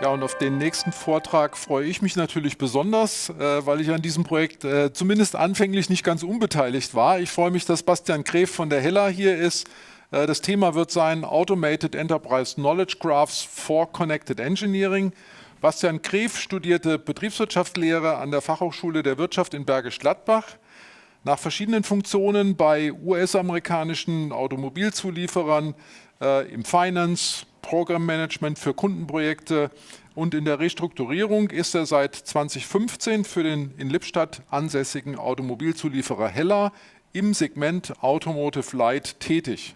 Ja, und auf den nächsten Vortrag freue ich mich natürlich besonders, weil ich an diesem Projekt zumindest anfänglich nicht ganz unbeteiligt war. Ich freue mich, dass Bastian Gref von der Hella hier ist. Das Thema wird sein Automated Enterprise Knowledge Graphs for Connected Engineering. Bastian Gref studierte Betriebswirtschaftslehre an der Fachhochschule der Wirtschaft in Bergisch Gladbach. Nach verschiedenen Funktionen bei US-amerikanischen Automobilzulieferern im Finance, Programmmanagement für Kundenprojekte und in der Restrukturierung ist er seit 2015 für den in Lippstadt ansässigen Automobilzulieferer Hella im Segment Automotive Light tätig.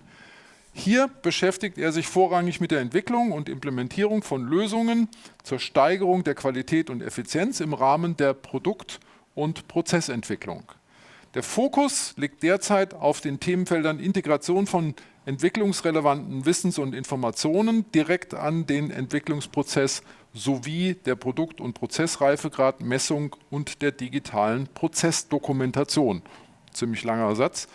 Hier beschäftigt er sich vorrangig mit der Entwicklung und Implementierung von Lösungen zur Steigerung der Qualität und Effizienz im Rahmen der Produkt- und Prozessentwicklung. Der Fokus liegt derzeit auf den Themenfeldern Integration von entwicklungsrelevanten Wissens- und Informationen direkt an den Entwicklungsprozess sowie der Produkt- und Prozessreifegrad, Messung und der digitalen Prozessdokumentation. Ziemlich langer Satz.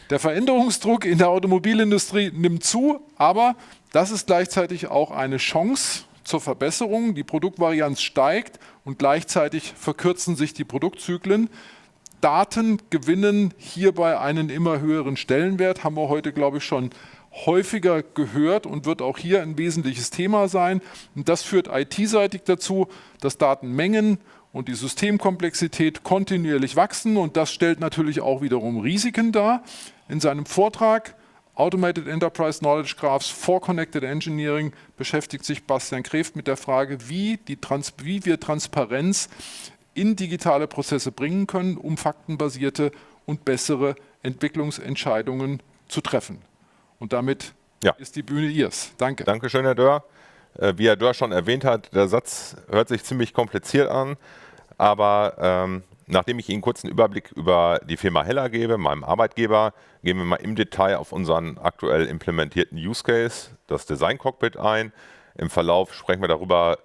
Der Veränderungsdruck in der Automobilindustrie nimmt zu, aber das ist gleichzeitig auch eine Chance zur Verbesserung. Die Produktvarianz steigt und gleichzeitig verkürzen sich die Produktzyklen. Daten gewinnen hierbei einen immer höheren Stellenwert, haben wir heute, glaube ich, schon häufiger gehört und wird auch hier ein wesentliches Thema sein. Und das führt IT-seitig dazu, dass Datenmengen und die Systemkomplexität kontinuierlich wachsen und das stellt natürlich auch wiederum Risiken dar. In seinem Vortrag Automated Enterprise Knowledge Graphs for Connected Engineering beschäftigt sich Bastian Gref mit der Frage, wie wir Transparenz in digitale Prozesse bringen können, um faktenbasierte und bessere Entwicklungsentscheidungen zu treffen. Und damit ist die Bühne Ihrs. Danke. Dankeschön, Herr Dörr. Wie Herr Dörr schon erwähnt hat, der Satz hört sich ziemlich kompliziert an, aber nachdem ich Ihnen kurz einen Überblick über die Firma Hella gebe, meinem Arbeitgeber, gehen wir mal im Detail auf unseren aktuell implementierten Use Case, das Design Cockpit ein. Im Verlauf sprechen wir darüber,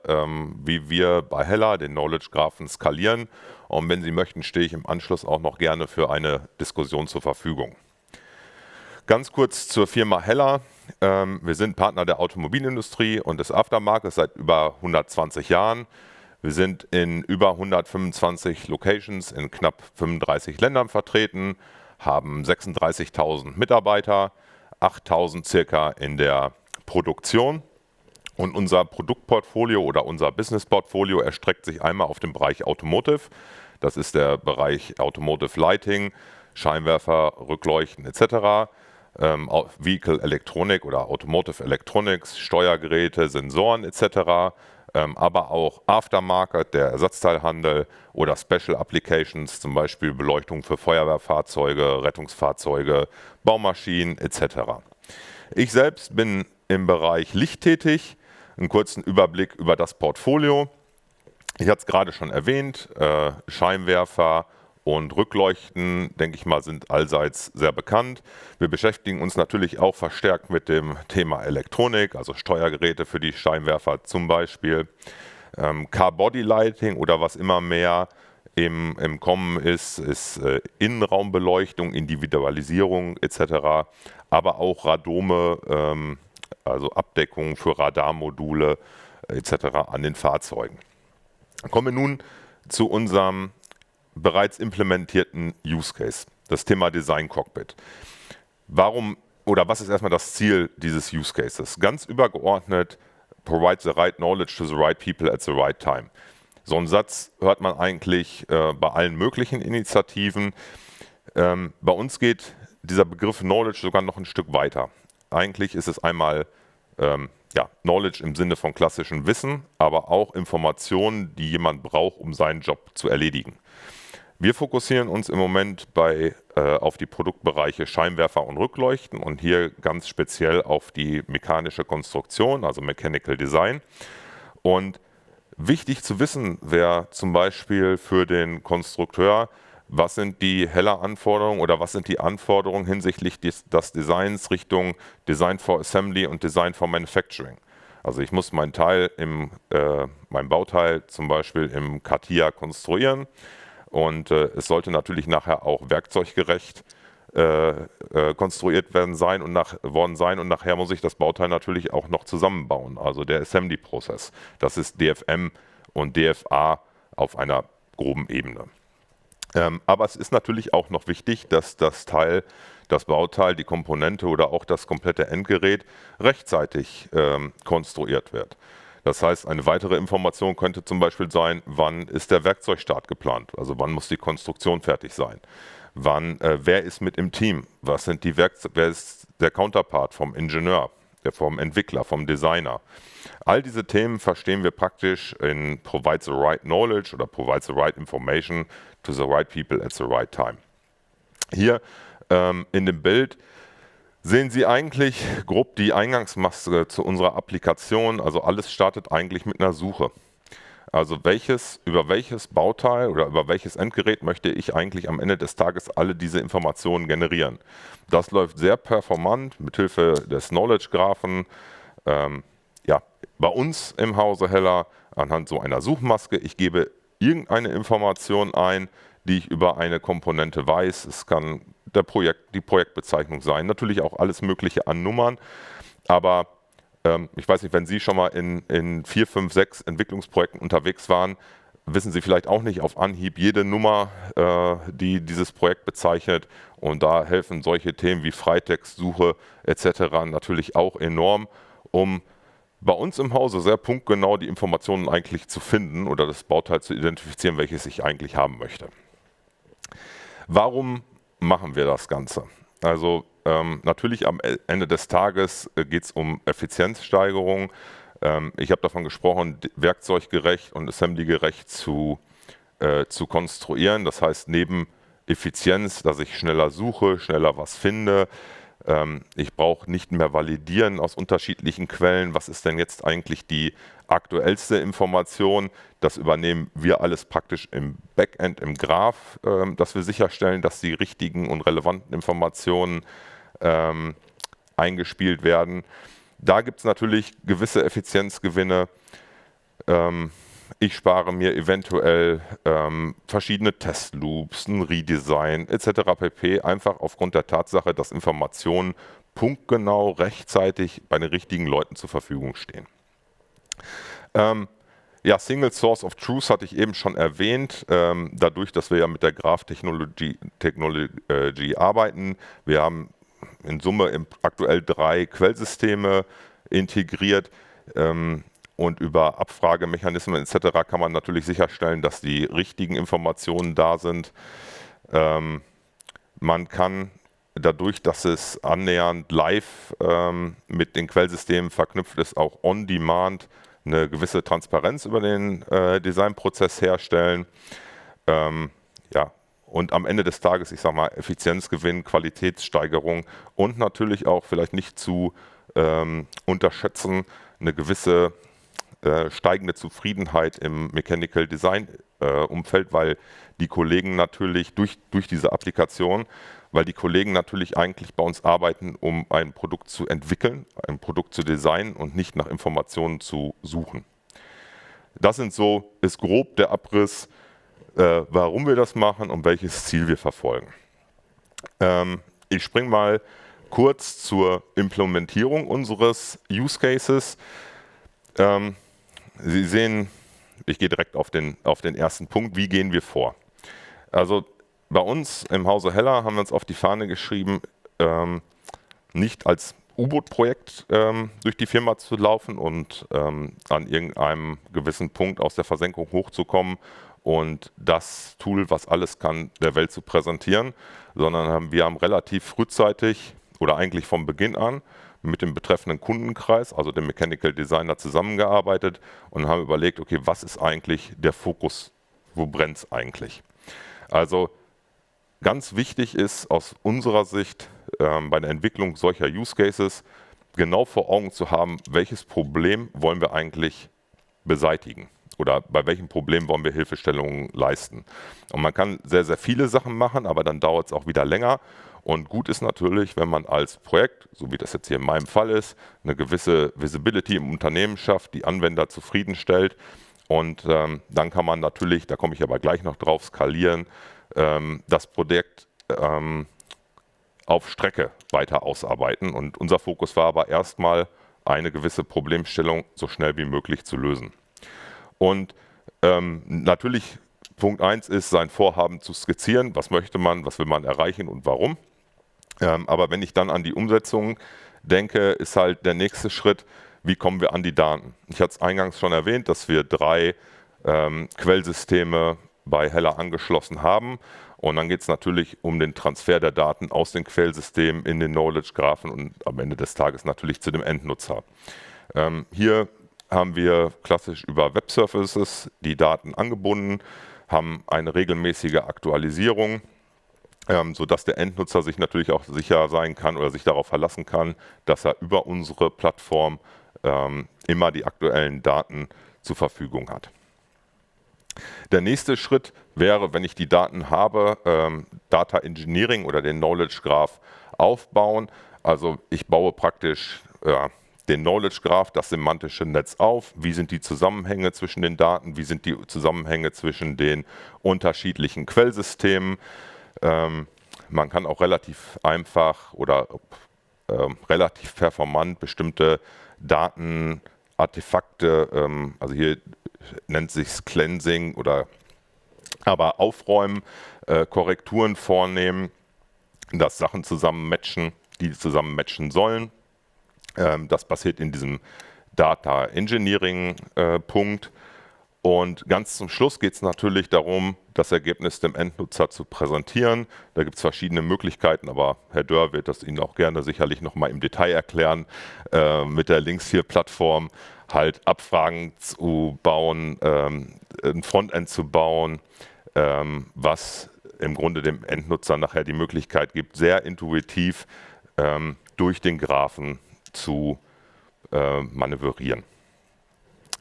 wie wir bei Hella den Knowledge Graphen skalieren. Und wenn Sie möchten, stehe ich im Anschluss auch noch gerne für eine Diskussion zur Verfügung. Ganz kurz zur Firma Hella. Wir sind Partner der Automobilindustrie und des Aftermarkets seit über 120 Jahren. Wir sind in über 125 Locations in knapp 35 Ländern vertreten, haben 36.000 Mitarbeiter, 8.000 circa in der Produktion. Und unser Produktportfolio oder unser Businessportfolio erstreckt sich einmal auf den Bereich Automotive. Das ist der Bereich Automotive Lighting, Scheinwerfer, Rückleuchten etc. Vehicle Electronic oder Automotive Electronics, Steuergeräte, Sensoren etc. Aber auch Aftermarket, der Ersatzteilhandel oder Special Applications, zum Beispiel Beleuchtung für Feuerwehrfahrzeuge, Rettungsfahrzeuge, Baumaschinen etc. Ich selbst bin im Bereich Licht tätig. Einen kurzen Überblick über das Portfolio. Ich hatte es gerade schon erwähnt, Scheinwerfer und Rückleuchten, denke ich mal, sind allseits sehr bekannt. Wir beschäftigen uns natürlich auch verstärkt mit dem Thema Elektronik, also Steuergeräte für die Scheinwerfer zum Beispiel. Car-Body-Lighting oder was immer mehr im Kommen ist Innenraumbeleuchtung, Individualisierung etc., aber auch Radome, also Abdeckung für Radarmodule etc. an den Fahrzeugen. Kommen wir nun zu unserem bereits implementierten Use Case, das Thema Design Cockpit. Warum oder was ist erstmal das Ziel dieses Use Cases? Ganz übergeordnet, provide the right knowledge to the right people at the right time. So einen Satz hört man eigentlich bei allen möglichen Initiativen. Bei uns geht dieser Begriff Knowledge sogar noch ein Stück weiter. Eigentlich ist es einmal Knowledge im Sinne von klassischem Wissen, aber auch Informationen, die jemand braucht, um seinen Job zu erledigen. Wir fokussieren uns im Moment auf die Produktbereiche Scheinwerfer und Rückleuchten und hier ganz speziell auf die mechanische Konstruktion, also Mechanical Design. Und wichtig zu wissen wäre zum Beispiel für den Konstrukteur, was sind die Hella-Anforderungen oder was sind die Anforderungen hinsichtlich des Designs Richtung Design for Assembly und Design for Manufacturing. Also ich muss mein Bauteil zum Beispiel im CATIA konstruieren und es sollte natürlich nachher auch werkzeuggerecht konstruiert worden sein und nachher muss ich das Bauteil natürlich auch noch zusammenbauen, also der Assembly-Prozess. Das ist DFM und DFA auf einer groben Ebene. Aber es ist natürlich auch noch wichtig, dass das Bauteil, die Komponente oder auch das komplette Endgerät rechtzeitig konstruiert wird. Das heißt, eine weitere Information könnte zum Beispiel sein, wann ist der Werkzeugstart geplant, also wann muss die Konstruktion fertig sein. Wer ist mit im Team? Wer ist der Counterpart vom Ingenieur, vom Entwickler, vom Designer? All diese Themen verstehen wir praktisch in Provide the right knowledge oder Provide the right information to the right people at the right time. Hier in dem Bild sehen Sie eigentlich grob die Eingangsmaske zu unserer Applikation. Also alles startet eigentlich mit einer Suche. Also über welches Bauteil oder über welches Endgerät möchte ich eigentlich am Ende des Tages alle diese Informationen generieren. Das läuft sehr performant mithilfe des Knowledge-Graphen. Bei uns im Hause Heller anhand so einer Suchmaske. Ich gebe irgendeine Information ein, die ich über eine Komponente weiß. Es kann die Projektbezeichnung sein, natürlich auch alles Mögliche an Nummern, aber ich weiß nicht, wenn Sie schon mal in 4, 5, 6 Entwicklungsprojekten unterwegs waren, wissen Sie vielleicht auch nicht auf Anhieb jede Nummer, die dieses Projekt bezeichnet. Und da helfen solche Themen wie Freitextsuche etc. natürlich auch enorm, um bei uns im Hause sehr punktgenau die Informationen eigentlich zu finden oder das Bauteil zu identifizieren, welches ich eigentlich haben möchte. Warum machen wir das Ganze? Also natürlich am Ende des Tages geht es um Effizienzsteigerung. Ich habe davon gesprochen, werkzeuggerecht und assemblygerecht zu konstruieren. Das heißt, neben Effizienz, dass ich schneller suche, schneller was finde. Ich brauche nicht mehr validieren aus unterschiedlichen Quellen. Was ist denn jetzt eigentlich die aktuellste Information? Das übernehmen wir alles praktisch im Backend, im Graph, dass wir sicherstellen, dass die richtigen und relevanten Informationen eingespielt werden. Da gibt es natürlich gewisse Effizienzgewinne. Ich spare mir eventuell verschiedene Testloops, ein Redesign etc. pp. Einfach aufgrund der Tatsache, dass Informationen punktgenau rechtzeitig bei den richtigen Leuten zur Verfügung stehen. Single Source of Truth hatte ich eben schon erwähnt. Dadurch, dass wir ja mit der Graph-Technologie arbeiten, wir haben in Summe aktuell 3 Quellsysteme integriert. Und über Abfragemechanismen etc. kann man natürlich sicherstellen, dass die richtigen Informationen da sind. Man kann dadurch, dass es annähernd live mit den Quellsystemen verknüpft ist, auch on-demand eine gewisse Transparenz über den Designprozess herstellen. Und am Ende des Tages, ich sage mal, Effizienzgewinn, Qualitätssteigerung und natürlich auch vielleicht nicht zu unterschätzen, eine gewisse steigende Zufriedenheit im Mechanical Design Umfeld, weil die Kollegen natürlich durch diese Applikation, weil die Kollegen natürlich eigentlich bei uns arbeiten, um ein Produkt zu entwickeln, ein Produkt zu designen und nicht nach Informationen zu suchen. Das ist grob der Abriss, warum wir das machen und welches Ziel wir verfolgen. Ich springe mal kurz zur Implementierung unseres Use Cases. Sie sehen, ich gehe direkt auf den ersten Punkt, wie gehen wir vor? Also bei uns im Hause Heller haben wir uns auf die Fahne geschrieben, nicht als U-Boot-Projekt durch die Firma zu laufen und an irgendeinem gewissen Punkt aus der Versenkung hochzukommen und das Tool, was alles kann, der Welt zu präsentieren, sondern wir haben relativ frühzeitig oder eigentlich von Beginn an mit dem betreffenden Kundenkreis, also dem Mechanical Designer, zusammengearbeitet und haben überlegt, okay, was ist eigentlich der Fokus, wo brennt es eigentlich? Also ganz wichtig ist aus unserer Sicht bei der Entwicklung solcher Use Cases genau vor Augen zu haben, welches Problem wollen wir eigentlich beseitigen oder bei welchem Problem wollen wir Hilfestellungen leisten. Und man kann sehr, sehr viele Sachen machen, aber dann dauert es auch wieder länger. Und gut ist natürlich, wenn man als Projekt, so wie das jetzt hier in meinem Fall ist, eine gewisse Visibility im Unternehmen schafft, die Anwender zufriedenstellt. Und dann kann man natürlich, da komme ich aber gleich noch drauf, skalieren, das Projekt auf Strecke weiter ausarbeiten. Und unser Fokus war aber erstmal, eine gewisse Problemstellung so schnell wie möglich zu lösen. Und natürlich, Punkt 1 ist, sein Vorhaben zu skizzieren. Was möchte man, was will man erreichen und warum? Aber wenn ich dann an die Umsetzung denke, ist halt der nächste Schritt, wie kommen wir an die Daten? Ich hatte es eingangs schon erwähnt, dass wir 3 Quellsysteme bei Hella angeschlossen haben. Und dann geht es natürlich um den Transfer der Daten aus den Quellsystemen in den Knowledge-Graphen und am Ende des Tages natürlich zu dem Endnutzer. Hier haben wir klassisch über Web-Services die Daten angebunden, haben eine regelmäßige Aktualisierung, sodass der Endnutzer sich natürlich auch sicher sein kann oder sich darauf verlassen kann, dass er über unsere Plattform immer die aktuellen Daten zur Verfügung hat. Der nächste Schritt wäre, wenn ich die Daten habe, Data Engineering oder den Knowledge Graph aufbauen. Also ich baue praktisch den Knowledge Graph, das semantische Netz auf. Wie sind die Zusammenhänge zwischen den Daten? Wie sind die Zusammenhänge zwischen den unterschiedlichen Quellsystemen? Man kann auch relativ einfach oder relativ performant bestimmte Datenartefakte, also hier nennt sich Cleansing oder aber aufräumen, Korrekturen vornehmen, dass Sachen zusammen matchen, die zusammen matchen sollen. Das passiert in diesem Data Engineering Punkt. Und ganz zum Schluss geht es natürlich darum, das Ergebnis dem Endnutzer zu präsentieren. Da gibt es verschiedene Möglichkeiten, aber Herr Dörr wird das Ihnen auch gerne sicherlich nochmal im Detail erklären, mit der Links-4-Plattform halt Abfragen zu bauen, ein Frontend zu bauen, was im Grunde dem Endnutzer nachher die Möglichkeit gibt, sehr intuitiv durch den Graphen zu manövrieren.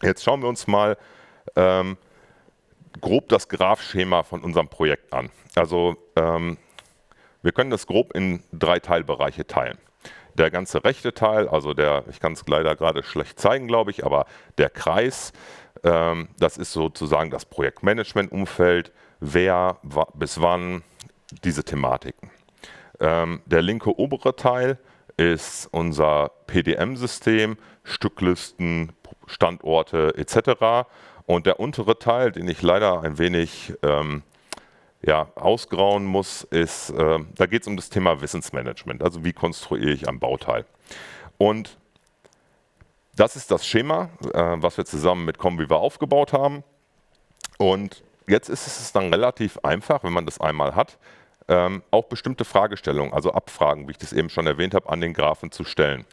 Jetzt schauen wir uns mal grob das Graphschema von unserem Projekt an. Also wir können das grob in 3 Teilbereiche teilen. Der ganze rechte Teil, also ich kann es leider gerade schlecht zeigen, glaube ich, aber der Kreis, das ist sozusagen das Projektmanagement-Umfeld, wer, bis wann, diese Thematiken. Der linke obere Teil ist unser PDM-System, Stücklisten, Standorte etc. Und der untere Teil, den ich leider ein wenig ausgrauen muss, ist, da geht es um das Thema Wissensmanagement, also wie konstruiere ich ein Bauteil. Und das ist das Schema, was wir zusammen mit Comviva aufgebaut haben. Und jetzt ist es dann relativ einfach, wenn man das einmal hat, auch bestimmte Fragestellungen, also Abfragen, wie ich das eben schon erwähnt habe, an den Graphen zu stellen.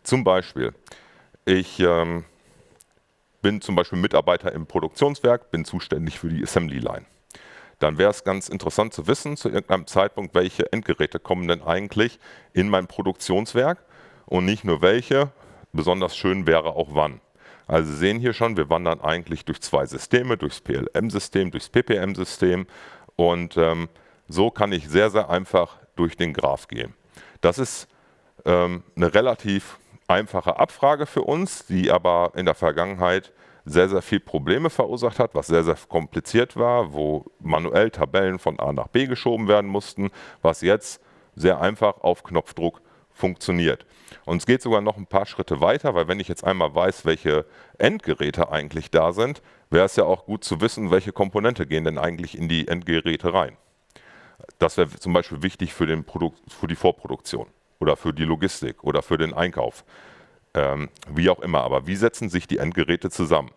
Zum Beispiel, ich bin zum Beispiel Mitarbeiter im Produktionswerk, bin zuständig für die Assembly Line. Dann wäre es ganz interessant zu wissen, zu irgendeinem Zeitpunkt, welche Endgeräte kommen denn eigentlich in mein Produktionswerk und nicht nur welche, besonders schön wäre auch wann. Also Sie sehen hier schon, wir wandern eigentlich durch 2 Systeme, durchs PLM-System, durchs PPM-System und so kann ich sehr, sehr einfach durch den Graph gehen. Das ist eine relativ einfache Abfrage für uns, die aber in der Vergangenheit sehr, sehr viel Probleme verursacht hat, was sehr, sehr kompliziert war, wo manuell Tabellen von A nach B geschoben werden mussten, was jetzt sehr einfach auf Knopfdruck funktioniert. Und es geht sogar noch ein paar Schritte weiter, weil wenn ich jetzt einmal weiß, welche Endgeräte eigentlich da sind, wäre es ja auch gut zu wissen, welche Komponente gehen denn eigentlich in die Endgeräte rein. Das wäre zum Beispiel wichtig für die Vorproduktion oder für die Logistik oder für den Einkauf. Wie auch immer, aber wie setzen sich die Endgeräte zusammen?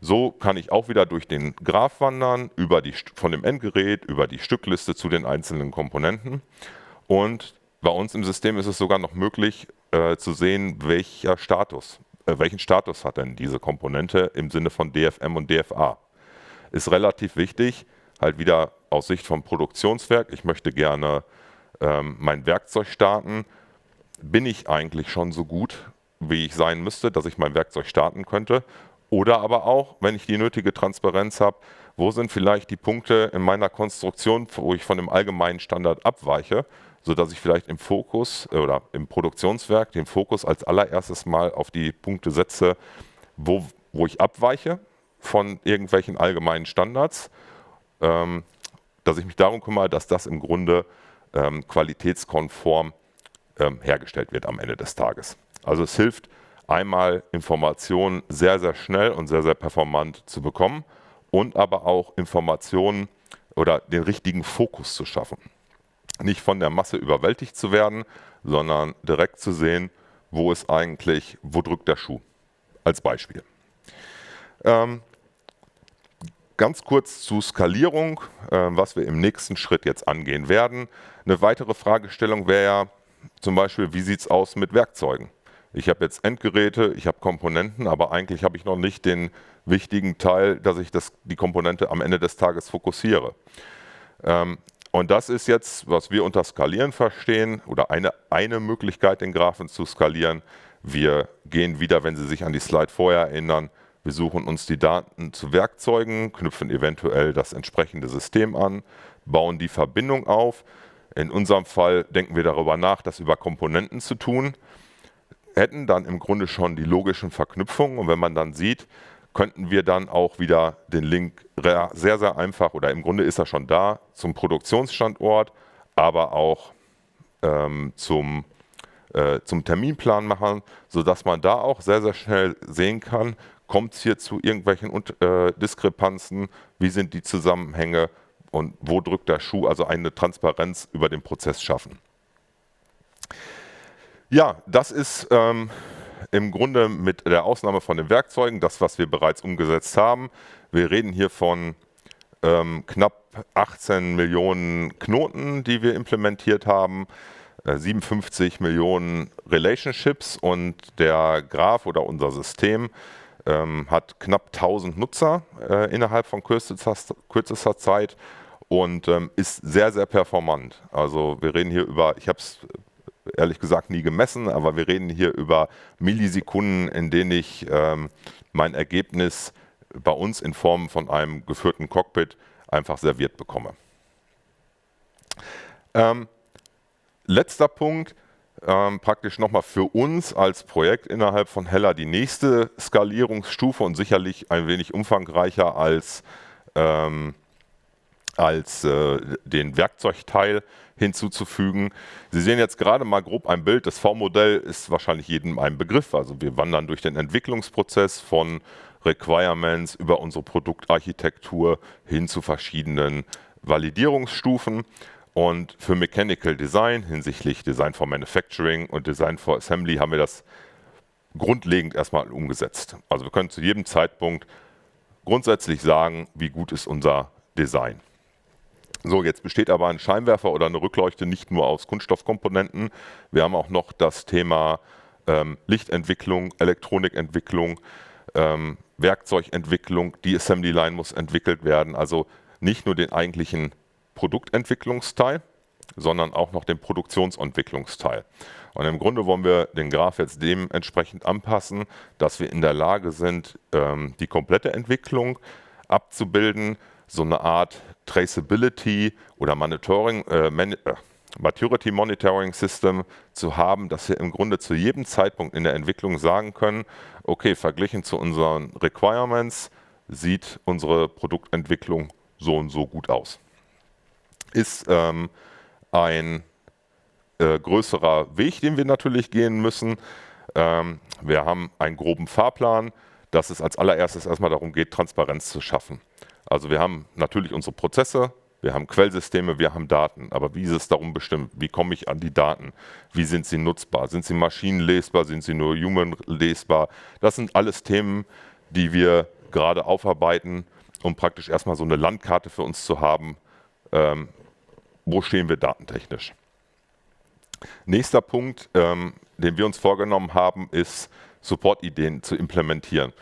So kann ich auch wieder durch den Graph wandern, von dem Endgerät über die Stückliste zu den einzelnen Komponenten. Und bei uns im System ist es sogar noch möglich zu sehen, welchen Status hat denn diese Komponente im Sinne von DFM und DFA. Ist relativ wichtig, halt wieder aus Sicht vom Produktionswerk. Ich möchte gerne mein Werkzeug starten. Bin ich eigentlich schon so gut, wie ich sein müsste, dass ich mein Werkzeug starten könnte? Oder aber auch, wenn ich die nötige Transparenz habe, wo sind vielleicht die Punkte in meiner Konstruktion, wo ich von dem allgemeinen Standard abweiche, sodass ich vielleicht im Fokus oder im Produktionswerk den Fokus als allererstes mal auf die Punkte setze, wo ich abweiche von irgendwelchen allgemeinen Standards, dass ich mich darum kümmere, dass das im Grunde qualitätskonform hergestellt wird am Ende des Tages. Also es hilft einmal, Informationen sehr, sehr schnell und sehr, sehr performant zu bekommen und aber auch Informationen oder den richtigen Fokus zu schaffen. Nicht von der Masse überwältigt zu werden, sondern direkt zu sehen, wo drückt der Schuh, als Beispiel. Ganz kurz zu Skalierung, was wir im nächsten Schritt jetzt angehen werden. Eine weitere Fragestellung wäre ja zum Beispiel, wie sieht es aus mit Werkzeugen? Ich habe jetzt Endgeräte, ich habe Komponenten, aber eigentlich habe ich noch nicht den wichtigen Teil, dass ich die Komponente am Ende des Tages fokussiere. Und das ist jetzt, was wir unter Skalieren verstehen, oder eine Möglichkeit, den Graphen zu skalieren. Wir gehen wieder, wenn Sie sich an die Slide vorher erinnern, wir suchen uns die Daten zu Werkzeugen, knüpfen eventuell das entsprechende System an, bauen die Verbindung auf. In unserem Fall denken wir darüber nach, das über Komponenten zu tun, hätten dann im Grunde schon die logischen Verknüpfungen. Und wenn man dann sieht, könnten wir dann auch wieder den Link sehr, sehr einfach, oder im Grunde ist er schon da, zum Produktionsstandort, aber auch zum Terminplan machen, sodass man da auch sehr, sehr schnell sehen kann, kommt es hier zu irgendwelchen Diskrepanzen, wie sind die Zusammenhänge und wo drückt der Schuh, also eine Transparenz über den Prozess schaffen. Ja, das ist im Grunde mit der Ausnahme von den Werkzeugen das, was wir bereits umgesetzt haben. Wir reden hier von knapp 18 Millionen Knoten, die wir implementiert haben, 57 Millionen Relationships, und der Graph oder unser System hat knapp 1000 Nutzer innerhalb von kürzester Zeit und ist sehr, sehr performant. Also wir reden hier über, ich habe es ehrlich gesagt nie gemessen, aber wir reden hier über Millisekunden, in denen ich mein Ergebnis bei uns in Form von einem geführten Cockpit einfach serviert bekomme. Letzter Punkt, praktisch nochmal für uns als Projekt innerhalb von Hella die nächste Skalierungsstufe und sicherlich ein wenig umfangreicher als den Werkzeugteil hinzuzufügen. Sie sehen jetzt gerade mal grob ein Bild. Das V-Modell ist wahrscheinlich jedem ein Begriff. Also wir wandern durch den Entwicklungsprozess von Requirements über unsere Produktarchitektur hin zu verschiedenen Validierungsstufen. Und für Mechanical Design hinsichtlich Design for Manufacturing und Design for Assembly haben wir das grundlegend erstmal umgesetzt. Also wir können zu jedem Zeitpunkt grundsätzlich sagen, wie gut ist unser Design. So, jetzt besteht aber ein Scheinwerfer oder eine Rückleuchte nicht nur aus Kunststoffkomponenten. Wir haben auch noch das Thema Lichtentwicklung, Elektronikentwicklung, Werkzeugentwicklung. Die Assembly Line muss entwickelt werden. Also nicht nur den eigentlichen Produktentwicklungsteil, sondern auch noch den Produktionsentwicklungsteil. Und im Grunde wollen wir den Graph jetzt dementsprechend anpassen, dass wir in der Lage sind, die komplette Entwicklung abzubilden, so eine Art Traceability oder Maturity Monitoring System zu haben, dass wir im Grunde zu jedem Zeitpunkt in der Entwicklung sagen können, okay, verglichen zu unseren Requirements sieht unsere Produktentwicklung so und so gut aus. Ist ein größerer Weg, den wir natürlich gehen müssen. Wir haben einen groben Fahrplan, dass es als allererstes erstmal darum geht, Transparenz zu schaffen. Also wir haben natürlich unsere Prozesse, wir haben Quellsysteme, wir haben Daten, aber wie ist es darum bestimmt? Wie komme ich an die Daten? Wie sind sie nutzbar? Sind sie maschinenlesbar? Sind sie nur human-lesbar? Das sind alles Themen, die wir gerade aufarbeiten, um praktisch erstmal so eine Landkarte für uns zu haben, wo stehen wir datentechnisch. Nächster Punkt, den wir uns vorgenommen haben, ist, Support-Ideen zu implementieren.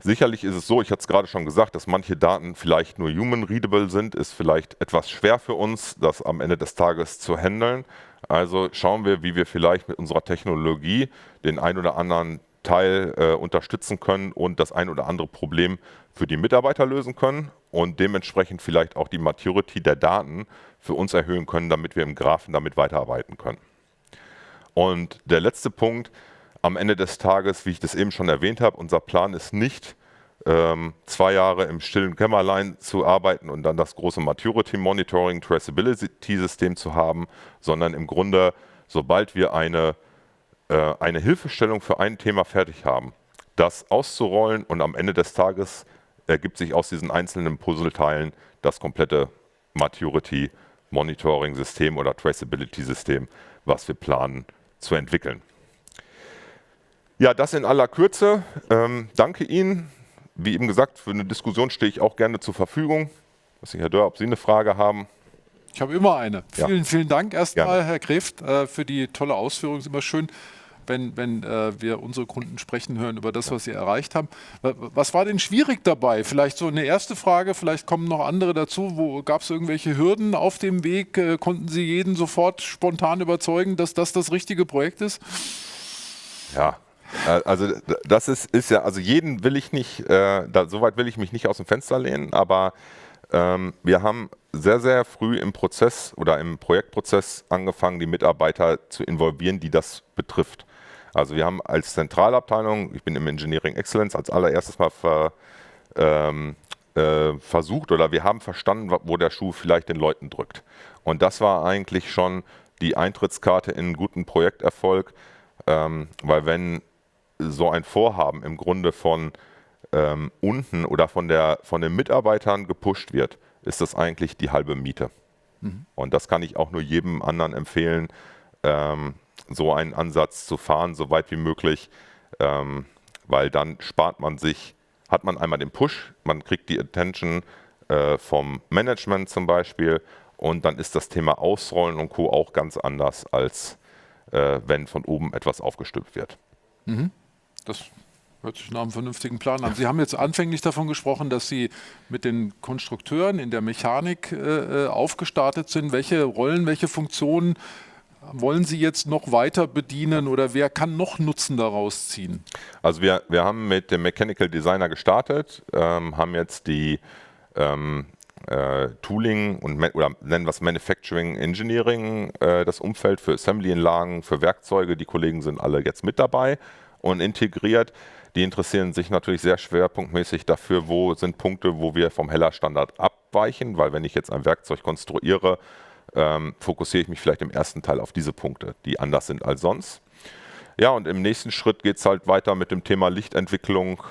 Sicherlich ist es so, ich hatte es gerade schon gesagt, dass manche Daten vielleicht nur human-readable sind, ist vielleicht etwas schwer für uns, das am Ende des Tages zu handeln. Also schauen wir, wie wir vielleicht mit unserer Technologie den ein oder anderen Teil unterstützen können und das ein oder andere Problem für die Mitarbeiter lösen können und dementsprechend vielleicht auch die Maturity der Daten für uns erhöhen können, damit wir im Graphen damit weiterarbeiten können. Und der letzte Punkt, am Ende des Tages, wie ich das eben schon erwähnt habe, unser Plan ist nicht, 2 Jahre im stillen Kämmerlein zu arbeiten und dann das große Maturity Monitoring Traceability System zu haben, sondern im Grunde, sobald wir eine Hilfestellung für ein Thema fertig haben, das auszurollen und am Ende des Tages ergibt sich aus diesen einzelnen Puzzleteilen das komplette Maturity Monitoring System oder Traceability System, was wir planen zu entwickeln. Ja, das in aller Kürze. Danke Ihnen. Wie eben gesagt, für eine Diskussion stehe ich auch gerne zur Verfügung. Ich weiß nicht, Herr Dörr, ob Sie eine Frage haben? Ich habe immer eine. Ja. Vielen Dank erstmal, Gerne. Herr Kreft, für die tolle Ausführung. Es ist immer schön, wenn wir unsere Kunden sprechen hören über das, was sie erreicht haben. Was war denn schwierig dabei? Vielleicht so eine erste Frage, vielleicht kommen noch andere dazu. Gab es irgendwelche Hürden auf dem Weg? Konnten Sie jeden sofort spontan überzeugen, dass das richtige Projekt ist? Ja, also das ist ja, also jeden will ich nicht, soweit will ich mich nicht aus dem Fenster lehnen, aber wir haben sehr, sehr früh im Prozess oder im Projektprozess angefangen, die Mitarbeiter zu involvieren, die das betrifft. Also wir haben als Zentralabteilung, ich bin im Engineering Excellence, als allererstes mal versucht oder wir haben verstanden, wo der Schuh vielleicht den Leuten drückt. Und das war eigentlich schon die Eintrittskarte in einen guten Projekterfolg, weil wenn so ein Vorhaben im Grunde von unten oder von den Mitarbeitern gepusht wird, ist das eigentlich die halbe Miete. Und das kann ich auch nur jedem anderen empfehlen, so einen Ansatz zu fahren, so weit wie möglich, weil dann hat man einmal den Push, man kriegt die Attention vom Management zum Beispiel und dann ist das Thema Ausrollen und Co. auch ganz anders, als wenn von oben etwas aufgestülpt wird. Das hört sich nach einem vernünftigen Plan an. Sie haben jetzt anfänglich davon gesprochen, dass Sie mit den Konstrukteuren in der Mechanik aufgestartet sind. Welche Rollen, welche Funktionen wollen Sie jetzt noch weiter bedienen oder wer kann noch Nutzen daraus ziehen? Also wir haben mit dem Mechanical Designer gestartet, haben jetzt die Tooling oder nennen wir es Manufacturing Engineering, das Umfeld für Assembly-Anlagen, für Werkzeuge. Die Kollegen sind alle jetzt mit dabei und integriert. Die interessieren sich natürlich sehr schwerpunktmäßig dafür, wo sind Punkte, wo wir vom Heller-Standard abweichen, weil wenn ich jetzt ein Werkzeug konstruiere, fokussiere ich mich vielleicht im ersten Teil auf diese Punkte, die anders sind als sonst. Ja, und im nächsten Schritt geht es halt weiter mit dem Thema Lichtentwicklung,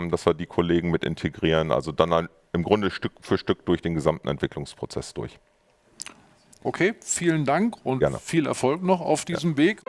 dass wir die Kollegen mit integrieren, also dann im Grunde Stück für Stück durch den gesamten Entwicklungsprozess durch. Okay, vielen Dank und Gerne. viel Erfolg noch auf diesem Weg.